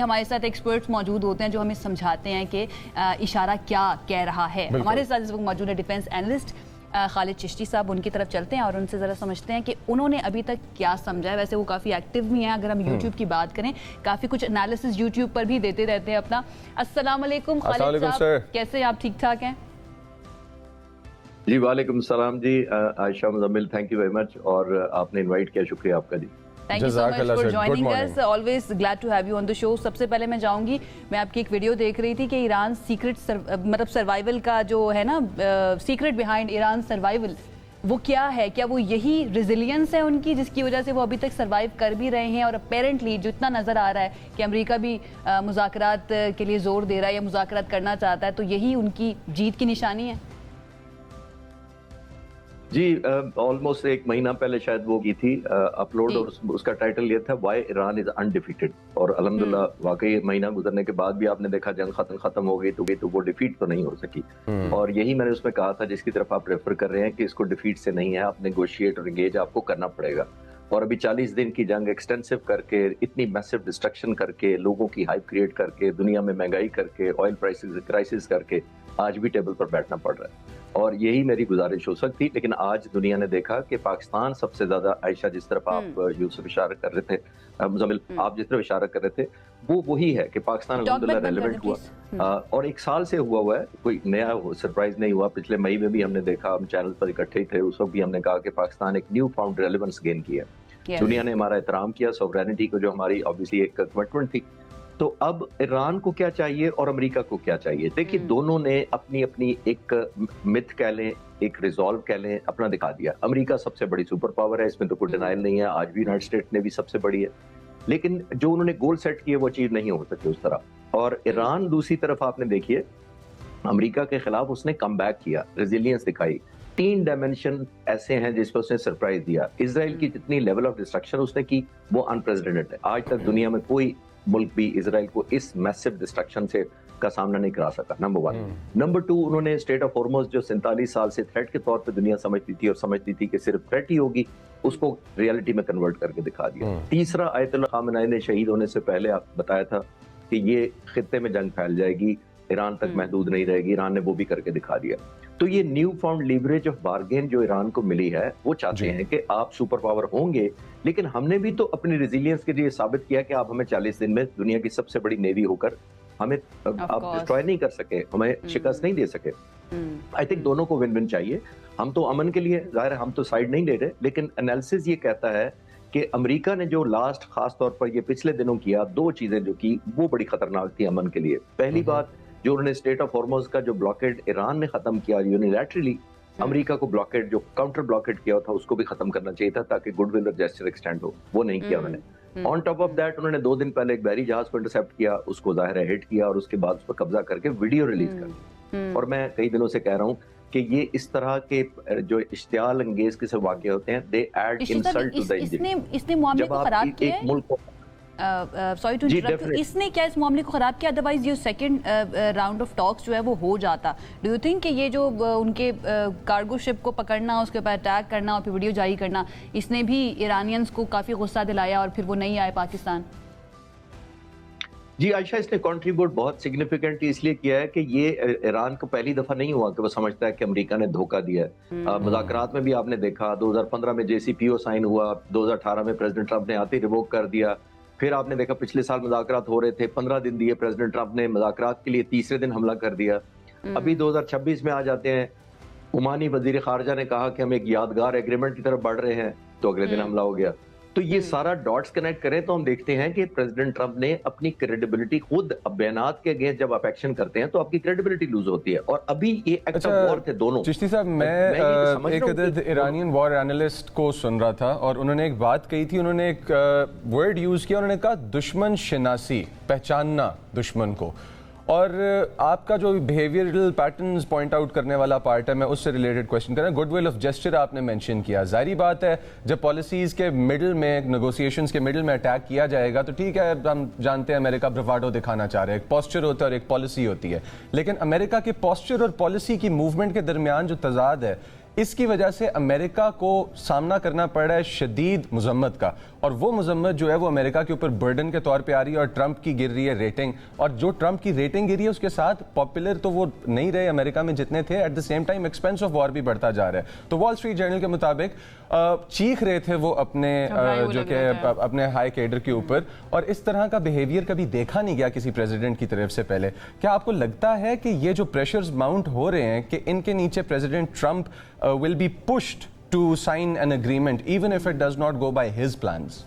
हमारे साथ एक्सपर्ट्स मौजूद होते हैं जो हमें समझाते हैं कि इशारा क्या कह रहा है। हमारे साथ इस वक्त मौजूद है डिफेंस एनालिस्ट खालिद चिश्ती साहब। उनकी तरफ चलते हैं और उनसे ज़रा समझते हैं कि उन्होंने अभी तक क्या समझा है। वैसे वो काफ़ी एक्टिव भी हैं, अगर हम यूट्यूब की बात करें काफ़ी कुछ एनालिसिस यूट्यूब पर भी देते रहते हैं अपना। अस्सलाम वालेकुम खालिद साहब, कैसे हैं आप? ठीक ठाक हैं जी? वालेकुम सलाम जी। Ayesha Muzammil, thank you very much और आपने इनवाइट किया, शुक्रिया आपका जी। Thank you so much for joining us, always glad to have you on the show. सबसे पहले मैं जाऊंगी, मैं आपकी एक वीडियो देख रही थी कि ईरान सीक्रेट मतलब सर्वाइवल का जो है ना, सीक्रेट बिहाइंड ईरान सर्वाइवल, वो क्या है? क्या वो यही रेजिलियंस है उनकी जिसकी वजह से वो अभी तक सर्वाइव कर भी रहे हैं? और अपेरेंटली जितना नज़र आ रहा है कि अमेरिका भी मुज़ाकरात के लिए जोर दे रहा है या मुज़ाकरात करना चाहता है, तो यही उनकी जीत की निशानी है? जी, ऑलमोस्ट एक महीना पहले शायद वो की थी अपलोड, और उसका टाइटल ये था व्हाई ईरान इज अनडिफीटेड। और अल्हम्दुलिल्लाह वाकई महीना गुजरने के बाद भी आपने देखा जंग खत्म हो गई तो वो डिफीट तो नहीं हो सकी। और यही मैंने उसमें कहा था, जिसकी तरफ आप रेफर कर रहे हैं कि इसको डिफीट से नहीं है, आप नेगोशिएट और एंगेज आपको करना पड़ेगा। और अभी 40 दिन की जंग एक्सटेंसिव करके, इतनी मैसिव डिस्ट्रक्शन करके, लोगों की हाइप क्रिएट करके, दुनिया में महंगाई करके, ऑयल प्राइसेस क्राइसिस करके आज भी टेबल पर बैठना पड़ रहा है। और यही मेरी गुजारिश हो सकती, लेकिन आज दुनिया ने देखा कि पाकिस्तान सबसे ज्यादा, आयशा जिस तरफ आप यूसुफ इशारा कर रहे थे, मुजम्मिल आप जिस तरफ इशारा कर रहे थे, वो वही है कि पाकिस्तान अल्हम्दुलिल्लाह रेलेवेंट हुआ और एक साल से हुआ है, कोई नया सरप्राइज नहीं हुआ। पिछले मई में भी हमने देखा, हम चैनल पर इकट्ठे थे, उस वक्त भी हमने कहा कि पाकिस्तान एक न्यू फाउंड रेलेवेंस गेन किया। दुनिया ने हमारा एहतराम किया, सॉवरेनिटी को जो हमारी ऑब्वियसली एक कमिटमेंट थी। तो अब ईरान को क्या चाहिए और अमेरिका को क्या चाहिए? देखिए, दोनों ने अपनी अपनी एक मिथ कह लें, एक रिजॉल्व कह लें, अपना दिखा दिया। अमेरिका सबसे बड़ी सुपर पावर है, इसमें तो कोई डिनाइल नहीं है, आज भी यूनाइटेड स्टेट्स ने भी सबसे बड़ी है, लेकिन जो उन्होंने गोल सेट किए वो अचीव नहीं हो सके उस तरह। और ईरान दूसरी तरफ आपने देखिए, अमेरिका के खिलाफ उसने कम बैक किया, रेजिलियंस दिखाई। 3 डायमेंशन ऐसे हैं जिस पर उसने सरप्राइज दिया। इजराइल की जितनी लेवल ऑफ डिस्ट्रक्शन उसने की वो अनप्रेसिडेंटेड है। आज तक दुनिया में कोई मुल्क भी इजराइल को इस मैसिव डिस्ट्रक्शन से का सामना नहीं करा सका, नंबर 1। नंबर 2, उन्होंने स्टेट ऑफ हॉर्मुज़ जो 47 साल से थ्रेट के तौर पे दुनिया समझती थी और समझती थी कि सिर्फ थ्रेट ही होगी, उसको रियलिटी में कन्वर्ट करके दिखा दिया। तीसरा, आयतुल्लाह खामेनी ने शहीद होने से पहले बताया था कि ये खित्ते में जंग फैल जाएगी, ईरान तक महदूद नहीं रहेगी, ईरान ने वो भी करके दिखा दिया। तो ये new found leverage of bargain जो ईरान को मिली है, वो चाहते हैं कि आप सुपर पावर होंगे, लेकिन हमने भी तो अपनी रेजिलियंस के लिए साबित किया कि आप हमें 40 दिन में दुनिया की सबसे बड़ी नेवी होकर हमें आप डिस्ट्रॉय नहीं कर सके, हमें शिकस्त नहीं दे सके। आई थिंक दोनों को विन विन चाहिए। हम तो अमन के लिए, जाहिर है हम तो साइड नहीं ले रहे, लेकिन एनालिसिस ये कहता है कि अमेरिका ने जो लास्ट खास तौर पर ये पिछले दिनों किया, 2 चीजें जो की वो बड़ी खतरनाक थी अमन के लिए। पहली बात, जो उन्होंने स्टेट ऑफ हॉर्मुज़ का जो ब्लॉकेड ईरान ने खत्म किया यूनिलैटरली, अमेरिका को ब्लॉकेड, जो काउंटर ब्लॉकेड किया था, उसको भी खत्म करना चाहिए था ताकि गुडविल और जेस्चर एक्सटेंड हो, वो नहीं किया उन्होंने। ऑन टॉप ऑफ दैट, उन्होंने 2 दिन पहले एक बहरी जहाज को इंटरसेप्ट किया, उसको जाहिर है हिट किया और उसके बाद उस पर कब्जा करके वीडियो रिलीज कर दी। और मैं कई दिनों से कह रहा हूँ कि ये इस तरह के जो इश्तियाल अंगेज किस्म वाक़े होते हैं, they add insult to the individual. इसने मामले को खराब किया है, मुल्क को सॉरी टू इंटरप्ट, इसने क्या इस मामले को खराब किया? अदरवाइज ये सेकंड राउंड ऑफ टॉक्स जो है वो हो जाता। डू यू थिंक कि ये जो उनके कार्गो शिप को पकड़ना, उसके ऊपर अटैक करना और फिर वीडियो जारी करना, इसने भी ईरानियंस को काफी गुस्सा दिलाया और फिर वो नहीं आए पाकिस्तान? जी आयशा, इसने कंट्रीब्यूट बहुत सिग्निफिकेंटली इसलिए किया है कि ये ईरान को पहली दफा नहीं हुआ कि वो समझता है कि अमेरिका ने धोखा दिया है। मुज़ाकरात में भी आपने देखा, 2015 में JCPO साइन हुआ, 2018 में प्रेसिडेंट ट्रंप ने आते ही रिवोक कर दिया। फिर आपने देखा पिछले साल मुज़ाकरात हो रहे थे, 15 दिन दिए प्रेसिडेंट ट्रंप ने मुज़ाकरात के लिए, तीसरे दिन हमला कर दिया। अभी 2026 में आ जाते हैं, ओमानी वजीर खारजा ने कहा कि हम एक यादगार एग्रीमेंट की तरफ बढ़ रहे हैं, तो अगले दिन हमला हो गया। तो ये सारा डॉट्स कनेक्ट करें तो हम देखते हैं कि प्रेसिडेंट ट्रंप ने अपनी क्रेडिबिलिटी खुद बयानात के अगेंस्ट जब आप एक्शन करते हैं तो आपकी क्रेडिबिलिटी लूज होती है। और अभी ये एक्ट ऑफ वॉर थे दोनों। चिश्ती साहब, मैं एक अदद ईरानियन वॉर एनालिस्ट को सुन रहा था और उन्होंने एक बात कही थी, उन्होंने एक वर्ड यूज किया, उन्होंने कहा दुश्मन शिनासी, पहचानना दुश्मन को। और आपका जो बिहेवियरल पैटर्न्स पॉइंट आउट करने वाला पार्ट है, मैं उससे रिलेटेड क्वेश्चन कर रहा हूँ। गुडविल ऑफ जेस्चर आपने मेंशन किया, जाहिर बात है जब पॉलिसीज़ के मिडिल में, नेगोशिएशंस के मिडिल में अटैक किया जाएगा तो ठीक है, हम जानते हैं अमेरिका ब्रवाडो दिखाना चाह रहे हैं, एक पोस्चर होता है और एक पॉलिसी होती है, लेकिन अमेरिका के पोस्चर और पॉलिसी की मूवमेंट के दरमियान जो तजाद है, इसकी वजह से अमेरिका को सामना करना पड़ रहा है शदीद मजम्मत का। और वो मजम्मत जो है वो अमेरिका के ऊपर बर्डन के तौर पे आ रही है और ट्रंप की गिर रही है रेटिंग, और जो ट्रंप की रेटिंग गिरी है उसके साथ पॉपुलर तो वो नहीं रहे अमेरिका में जितने थे, at the same time expense of war भी बढ़ता जा रहा है। तो वॉल स्ट्रीट जर्नल के मुताबिक चीख रहे थे वो अपने जो कि अपने हाई कैडर के ऊपर, और इस तरह का बिहेवियर कभी देखा नहीं गया किसी प्रेसिडेंट की तरफ से पहले। क्या आपको लगता है कि ये जो प्रेशर्स माउंट हो रहे हैं कि इनके नीचे president Trump will be pushed to sign an agreement even if it does not go by his plans?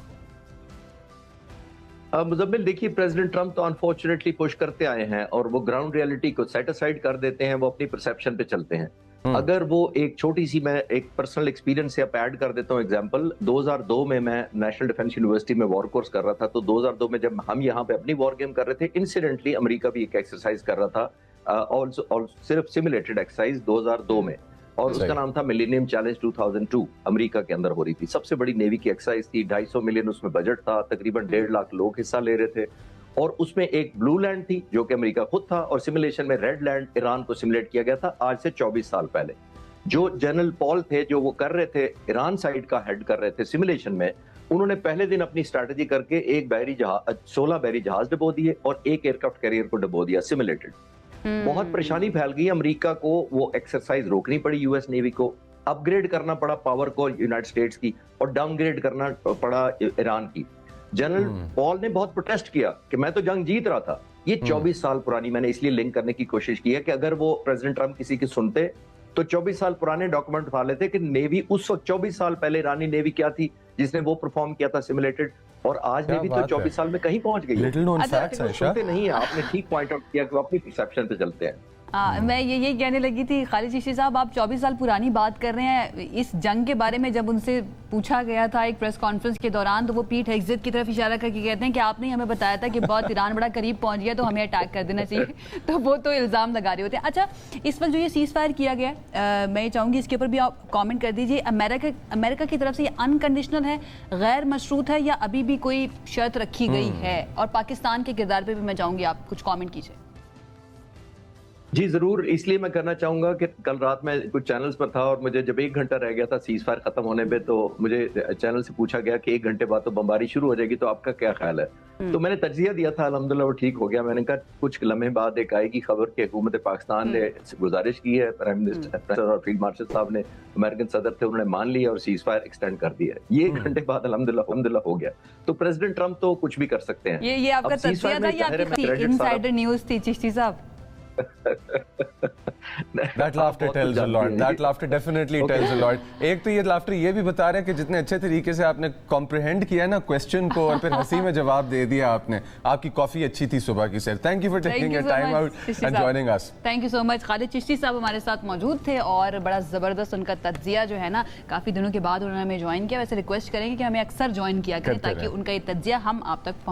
Muzammil, देखिए, प्रेसिडेंट ट्रंप तो अनफॉर्चुनेटली पुश करते आए हैं और वो ग्राउंड रियलिटी को सेट असाइड कर देते हैं, वो अपनी परसेप्शन पे चलते हैं। अगर वो एक छोटी सी, मैं एक पर्सनल एक्सपीरियंस से ऐड कर देता हूँ एग्जांपल। 2002 में मैं नेशनल डिफेंस यूनिवर्सिटी में वॉर कोर्स कर रहा था, तो 2002 में जब हम यहाँ पे अपनी वॉर गेम कर रहे थे, इंसिडेंटली अमेरिका भी एक एक्सरसाइज कर रहा था, और सिर्फ सिमुलेटेड एक्सरसाइज 2002 में, और उसका नाम था मिलेनियम चैलेंज 2002। अमेरिका के अंदर हो रही थी, सबसे बड़ी नेवी की एक्सरसाइज थी, 250 मिलियन उसमें बजट था, तकरीबन 1.5 लाख लोग हिस्सा ले रहे थे, और उसमें एक ब्लू लैंड थी जो कि अमेरिका खुद था, और सिमुलेशन में रेड लैंड ईरान को सिमुलेट किया गया था आज से 24 साल पहले। जो जनरल पॉल थे, जो वो कर रहे थे, ईरान साइड का हेड कर रहे थे सिमुलेशन में, उन्होंने पहले दिन अपनी स्ट्रैटेजी करके 16 बहरी जहाज डबो दिए और एक एयरक्राफ्ट कैरियर को डबो दिया सिमुलेटेड। बहुत परेशानी फैल गई अमेरिका को, वो एक्सरसाइज रोकनी पड़ी यूएस नेवी को, अपग्रेड करना पड़ा पावर को यूनाइटेड स्टेट्स की, और डाउनग्रेड करना पड़ा ईरान की। जनरल पॉल ने बहुत प्रोटेस्ट किया कि मैं तो जंग जीत रहा था। ये 24 साल पुरानी, मैंने इसलिए लिंक करने की कोशिश की है कि अगर वो प्रेसिडेंट ट्रंप किसी की सुनते तो 24 साल पुराने डॉक्यूमेंट उठा लेते कि नेवी उस वक्त 24 साल पहले ईरानी नेवी क्या थी जिसने वो परफॉर्म किया था सिमुलेटेड, और आज नेवी तो 24 साल में कहीं पहुंच गई है। सुनते नहीं है, आपने ठीक पॉइंट आउट किया कि वो अपनी परसेप्शन पे चलते हैं। मैं यही कहने लगी थी खालिद चिश्ती साहब, आप 24 साल पुरानी बात कर रहे हैं। इस जंग के बारे में जब उनसे पूछा गया था एक प्रेस कॉन्फ्रेंस के दौरान, तो वो पीट हेग्सेट की तरफ इशारा करके कहते हैं कि आपने हमें बताया था कि बहुत ईरान बड़ा करीब पहुंच गया तो हमें अटैक कर देना चाहिए। तो वो तो इल्ज़ाम लगा रहे होते हैं। अच्छा, इस वक्त जो ये सीज फायर किया गया, मैं चाहूँगी इसके ऊपर भी आप कॉमेंट कर दीजिए। अमेरिका की तरफ से ये अनकंडीशनल है, गैर मशरूत है, या अभी भी कोई शर्त रखी गई है? और पाकिस्तान के किरदार पर भी मैं चाहूँगी आप कुछ कॉमेंट कीजिए। जी जरूर, इसलिए मैं करना चाहूंगा कि कल रात में कुछ चैनल्स पर था और मुझे जब 1 घंटा रह गया था सीज फायर खत्म होने पे, तो मुझे चैनल से पूछा गया कि 1 घंटे बाद तो बमबारी शुरू हो जाएगी, तो आपका क्या ख्याल है? तो मैंने तज्जिया दिया था, अल्हम्दुलिल्लाह वो ठीक हो गया। मैंने कहा कुछ लम्हे बाद एक आएगी खबर कि हुकूमत पाकिस्तान ने गुजारिश की है, प्राइम मिनिस्टर और फील्ड मार्शल साहब ने, अमेरिकन सदर थे, उन्होंने मान लिया और सीज फायर एक्सटेंड कर दिया। ये 1 घंटे बाद अल्हम्दुलिल्लाह हो गया। तो प्रेसिडेंट ट्रंप तो कुछ भी कर सकते हैं। ये आपका तज्जिया था या आपकी इनसाइडर न्यूज़ थी चिश्ती साहब? That laughter tells a lot. That laughter definitely tells a lot. एक तो ये laughter ये भी बता रहा है कि जितने अच्छे तरीके से आपने comprehend किया ना क्वेश्चन को और फिर हंसी में जवाब दे दिया आपने। आपकी कॉफी अच्छी थी सुबह की sir. Thank you for taking your time out and joining us. Thank you so much. Khalid Chishti साहब हमारे साथ मौजूद थे और बड़ा जबरदस्त उनका तज्जिया जो है ना, काफी दिनों के बाद उन्होंने हमें ज्वाइन किया। वैसे रिक्वेस्ट करेंगे कि हमें अक्सर ज्वाइन किया करें ताकि उनका ये तज्जिया हम आप तक पहुंचे।